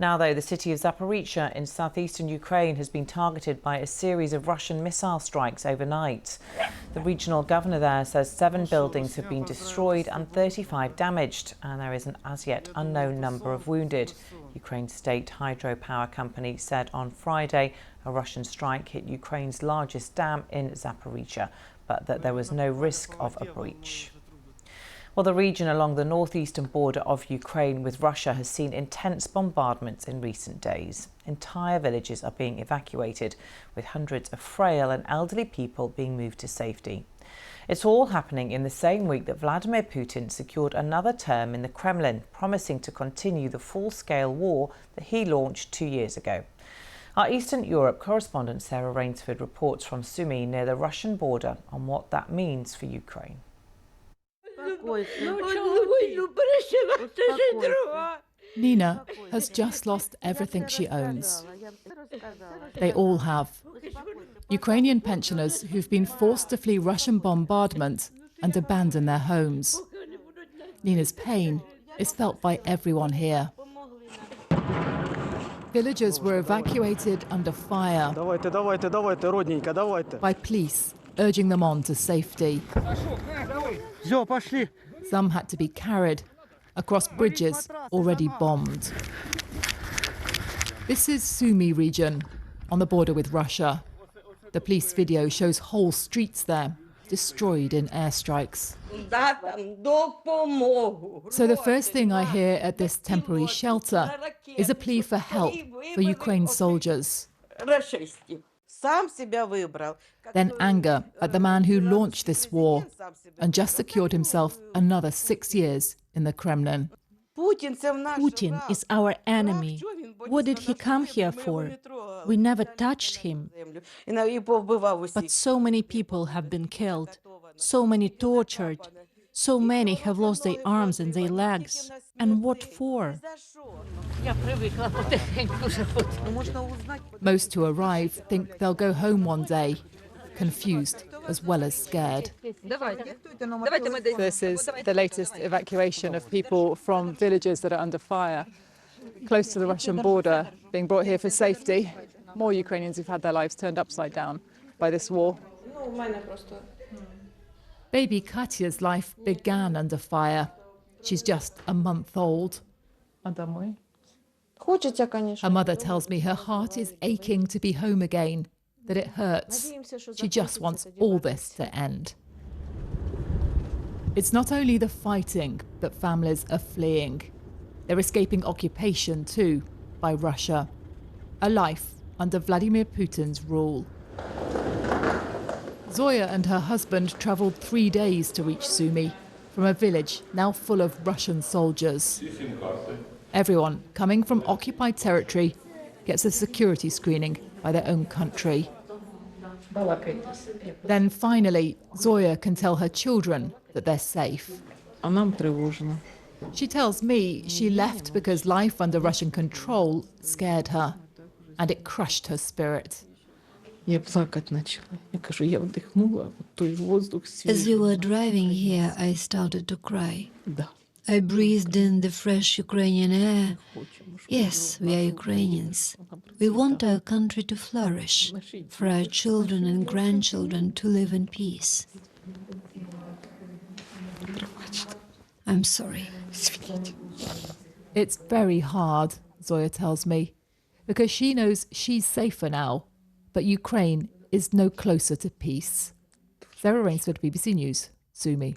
Now, though, the city of Zaporizhzhia in southeastern Ukraine has been targeted by a series of Russian missile strikes overnight. The regional governor there says 7 buildings have been destroyed and 35 damaged, and there is an as yet unknown number of wounded. Ukraine's state hydropower company said on Friday a Russian strike hit Ukraine's largest dam in Zaporizhzhia, but that there was no risk of a breach. Well, the region along the northeastern border of Ukraine with Russia has seen intense bombardments in recent days. Entire villages are being evacuated, with hundreds of frail and elderly people being moved to safety. It's all happening in the same week that Vladimir Putin secured another term in the Kremlin, promising to continue the full-scale war that he launched 2 years ago. Our Eastern Europe correspondent Sarah Rainsford reports from Sumy near the Russian border on what that means for Ukraine. Nina has just lost everything she owns. They all have. Ukrainian pensioners who've been forced to flee Russian bombardment and abandon their homes. Nina's pain is felt by everyone here. Villagers were evacuated under fire by police, urging them on to safety. Some had to be carried across bridges already bombed. This is Sumy region, on the border with Russia. The police video shows whole streets there, destroyed in airstrikes. So the first thing I hear at this temporary shelter is a plea for help for Ukraine's soldiers. Then anger at the man who launched this war and just secured himself another 6 years in the Kremlin. Putin is our enemy. What did he come here for? We never touched him. But so many people have been killed, so many tortured, so many have lost their arms and their legs. And what for? Most who arrive think they'll go home one day, confused as well as scared. This is the latest evacuation of people from villages that are under fire, close to the Russian border, being brought here for safety. More Ukrainians who've had their lives turned upside down by this war. Baby Katya's life began under fire. She's just a month old. Her mother tells me her heart is aching to be home again, that it hurts. She just wants all this to end. It's not only the fighting that families are fleeing. They're escaping occupation too, by Russia. A life under Vladimir Putin's rule. Zoya and her husband travelled 3 days to reach Sumy, from a village now full of Russian soldiers. Everyone coming from occupied territory gets a security screening by their own country. Then finally, Zoya can tell her children that they're safe. She tells me she left because life under Russian control scared her, and it crushed her spirit. As you were driving here, I started to cry. I breathed in the fresh Ukrainian air. Yes, we are Ukrainians. We want our country to flourish, for our children and grandchildren to live in peace. I'm sorry. It's very hard, Zoya tells me, because she knows she's safer now, but Ukraine is no closer to peace. Sarah Rainsford, BBC News, Sumy.